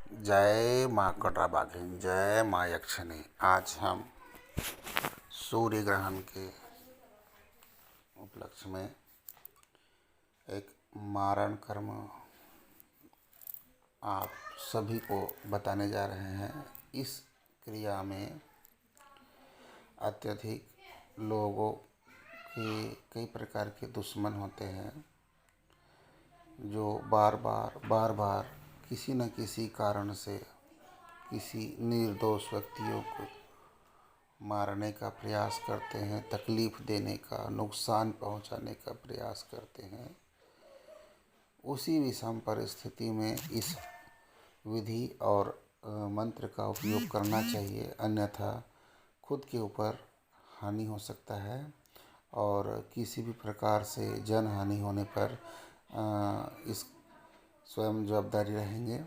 जय माँ कटरा बाघिन, जय माँ यक्षिणी। आज हम सूर्य ग्रहण के उपलक्ष्य में एक मारण कर्म आप सभी को बताने जा रहे हैं। इस क्रिया में अत्यधिक लोगों के कई प्रकार के दुश्मन होते हैं, जो बार बार किसी न किसी कारण से किसी निर्दोष व्यक्तियों को मारने का प्रयास करते हैं, तकलीफ देने का, नुकसान पहुंचाने का प्रयास करते हैं। उसी विषम परिस्थिति में इस विधि और मंत्र का उपयोग करना चाहिए, अन्यथा खुद के ऊपर हानि हो सकता है और किसी भी प्रकार से जन हानि होने पर इस स्वयं जवाबदारी रहेंगे,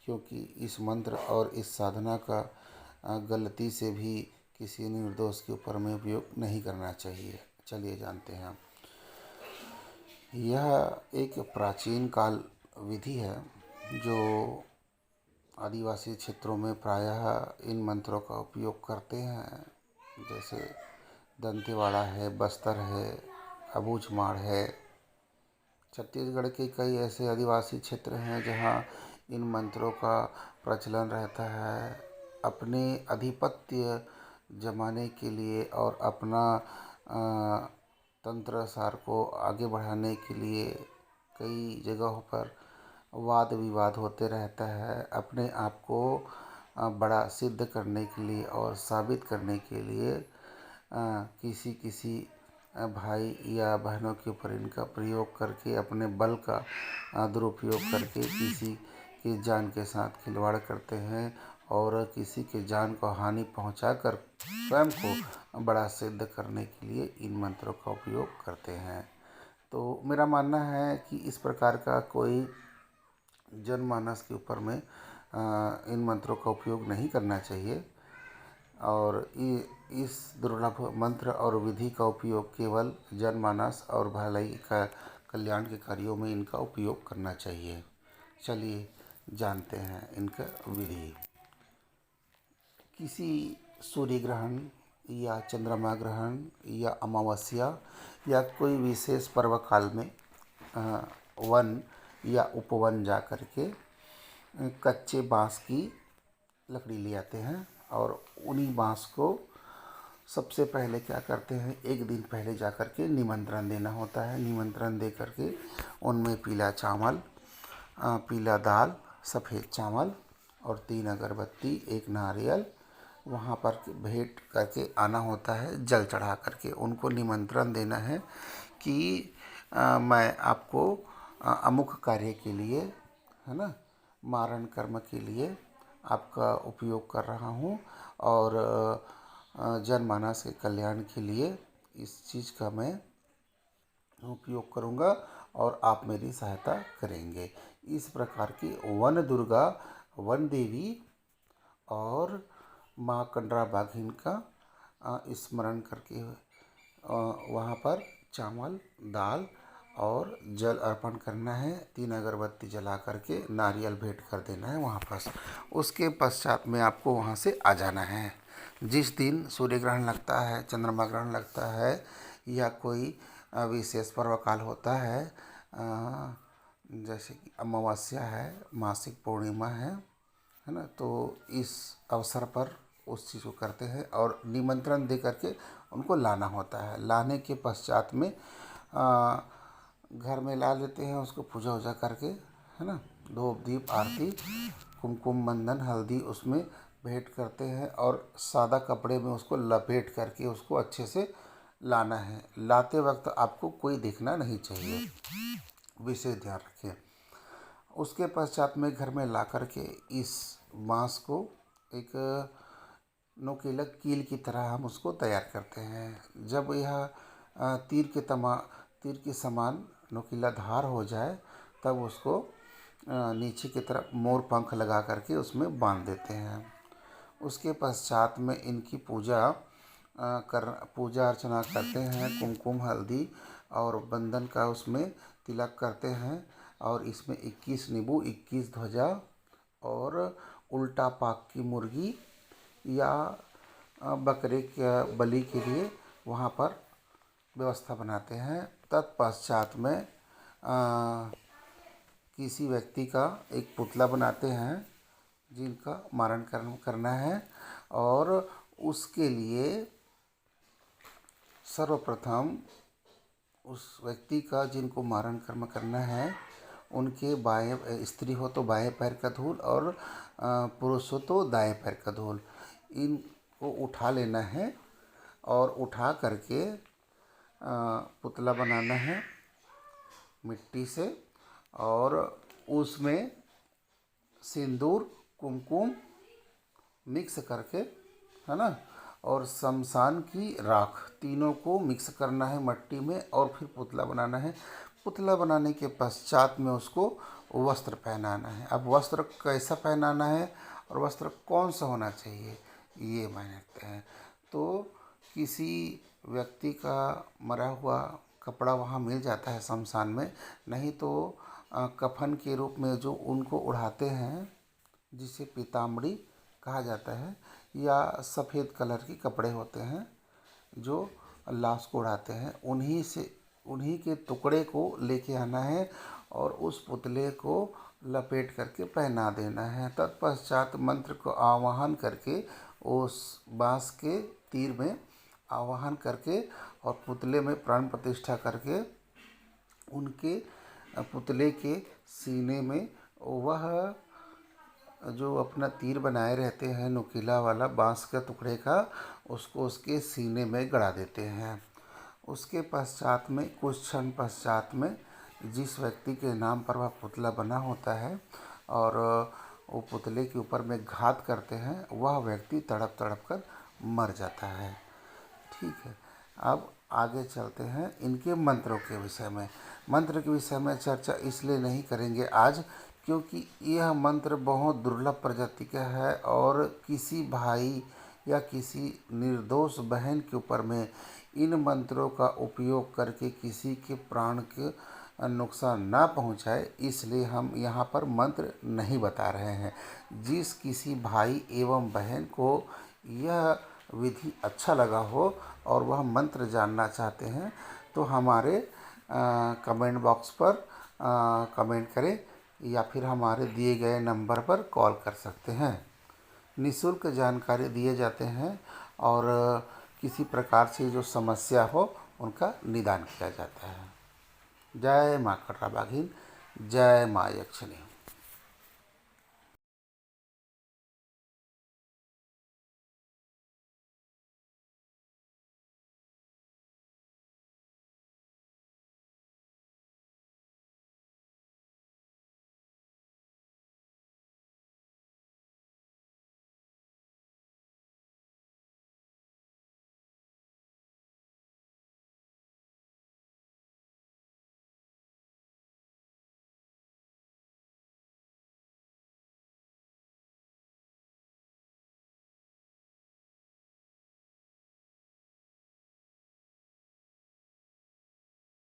क्योंकि इस मंत्र और इस साधना का गलती से भी किसी निर्दोष के ऊपर में उपयोग नहीं करना चाहिए। चलिए जानते हैं। यह एक प्राचीन काल विधि है जो आदिवासी क्षेत्रों में प्रायः इन मंत्रों का उपयोग करते हैं। जैसे दंतेवाड़ा है, बस्तर है, अबूझमाड़ है। छत्तीसगढ़ के कई ऐसे आदिवासी क्षेत्र हैं जहां इन मंत्रों का प्रचलन रहता है। अपने आधिपत्य जमाने के लिए और अपना तंत्र सार को आगे बढ़ाने के लिए कई जगहों पर वाद विवाद होते रहता है। अपने आप को बड़ा सिद्ध करने के लिए और साबित करने के लिए किसी भाई या बहनों के ऊपर इनका प्रयोग करके अपने बल का दुरुपयोग करके किसी की जान के साथ खिलवाड़ करते हैं और किसी के जान को हानि पहुंचाकर स्वयं को बड़ा सिद्ध करने के लिए इन मंत्रों का उपयोग करते हैं। तो मेरा मानना है कि इस प्रकार का कोई जनमानस के ऊपर में इन मंत्रों का उपयोग नहीं करना चाहिए और इस दुर्लभ मंत्र और विधि का उपयोग केवल जनमानस और भलाई का कल्याण के कार्यों में इनका उपयोग करना चाहिए। चलिए जानते हैं इनका विधि। किसी सूर्य ग्रहण या चंद्रमा ग्रहण या अमावस्या या कोई विशेष पर्व काल में वन या उपवन जा कर के कच्चे बांस की लकड़ी ले आते हैं और उन्हीं बांस को सबसे पहले क्या करते हैं, एक दिन पहले जा कर के निमंत्रण देना होता है। निमंत्रण दे कर के उनमें पीला चावल, पीला दाल, सफ़ेद चावल और 3 अगरबत्ती, 1 नारियल वहाँ पर भेंट करके आना होता है। जल चढ़ा करके उनको निमंत्रण देना है कि मैं आपको अमुक कार्य के लिए, है ना, मारण कर्म के लिए आपका उपयोग कर रहा हूँ और जनमानस के कल्याण के लिए इस चीज़ का मैं उपयोग करूँगा और आप मेरी सहायता करेंगे। इस प्रकार की वन दुर्गा, वन देवी और माँ कटरा बाघिन का स्मरण करके वहाँ पर चावल, दाल और जल अर्पण करना है। 3 अगरबत्ती जला करके नारियल भेंट कर देना है वहाँ पर। उसके पश्चात में आपको वहाँ से आ जाना है। जिस दिन सूर्य ग्रहण लगता है, चंद्रमा ग्रहण लगता है या कोई विशेष पर्व काल होता है, जैसे कि अमावस्या है, मासिक पूर्णिमा है ना, तो इस अवसर पर उस चीज़ को करते हैं और निमंत्रण दे करके उनको लाना होता है। लाने के पश्चात में घर में ला लेते हैं उसको पूजा वूजा करके, है ना, धूप दीप आरती, कुमकुम बंधन, हल्दी उसमें भेंट करते हैं और सादा कपड़े में उसको लपेट करके उसको अच्छे से लाना है। लाते वक्त आपको कोई देखना नहीं चाहिए, विशेष ध्यान रखें। उसके पश्चात में घर में ला करके इस बाँस को एक नुकीला कील की तरह हम उसको तैयार करते हैं। जब यह तीर के समान नुकीला धार हो जाए तब उसको नीचे की तरफ मोर पंख लगा करके उसमें बांध देते हैं। उसके पश्चात में इनकी पूजा अर्चना करते हैं। कुमकुम, हल्दी और बंधन का उसमें तिलक करते हैं और इसमें 21 नींबू, 21 ध्वजा और उल्टा पाक की मुर्गी या बकरे के बलि के लिए वहाँ पर व्यवस्था बनाते हैं। तत्पश्चात में किसी व्यक्ति का एक पुतला बनाते हैं जिनका मारण करना है, और उसके लिए सर्वप्रथम उस व्यक्ति का जिनको मारण कर्म करना है उनके बाएं, स्त्री हो तो बाएं पैर का धूल और पुरुष हो तो दाएं पैर का धूल, इनको उठा लेना है और उठा करके पुतला बनाना है मिट्टी से, और उसमें सिंदूर कुमकुम मिक्स करके, है ना, और शमशान की राख, तीनों को मिक्स करना है मट्टी में और फिर पुतला बनाना है। पुतला बनाने के पश्चात में उसको वस्त्र पहनाना है। अब वस्त्र कैसा पहनाना है और वस्त्र कौन सा होना चाहिए ये मायने हैं। तो किसी व्यक्ति का मरा हुआ कपड़ा वहाँ मिल जाता है शमशान में, नहीं तो कफन के रूप में जो उनको उड़ाते हैं जिसे पीताम्बरी कहा जाता है, या सफ़ेद कलर के कपड़े होते हैं जो लाश को उड़ाते हैं, उन्हीं के टुकड़े को लेके आना है और उस पुतले को लपेट करके पहना देना है। तत्पश्चात मंत्र को आवाहन करके उस बाँस के तीर में आवाहन करके और पुतले में प्राण प्रतिष्ठा करके उनके पुतले के सीने में वह जो अपना तीर बनाए रहते हैं नुकीला वाला बाँस का टुकड़े का, उसको उसके सीने में गड़ा देते हैं। उसके पश्चात में कुछ क्षण पश्चात में जिस व्यक्ति के नाम पर वह पुतला बना होता है और वो पुतले के ऊपर में घात करते हैं, वह व्यक्ति तड़प तड़प कर मर जाता है। ठीक है, अब आगे चलते हैं इनके मंत्रों के विषय में। मंत्र के विषय में चर्चा इसलिए नहीं करेंगे आज क्योंकि यह मंत्र बहुत दुर्लभ प्रजाति का है और किसी भाई या किसी निर्दोष बहन के ऊपर में इन मंत्रों का उपयोग करके किसी के प्राण के नुकसान ना पहुंचाए, इसलिए हम यहाँ पर मंत्र नहीं बता रहे हैं। जिस किसी भाई एवं बहन को यह विधि अच्छा लगा हो और वह मंत्र जानना चाहते हैं तो हमारे कमेंट बॉक्स पर कमेंट करें या फिर हमारे दिए गए नंबर पर कॉल कर सकते हैं। निःशुल्क जानकारी दिए जाते हैं और किसी प्रकार से जो समस्या हो उनका निदान किया जाता है। जय माँ कटरा बाघिन, जय माँ यक्षिणी।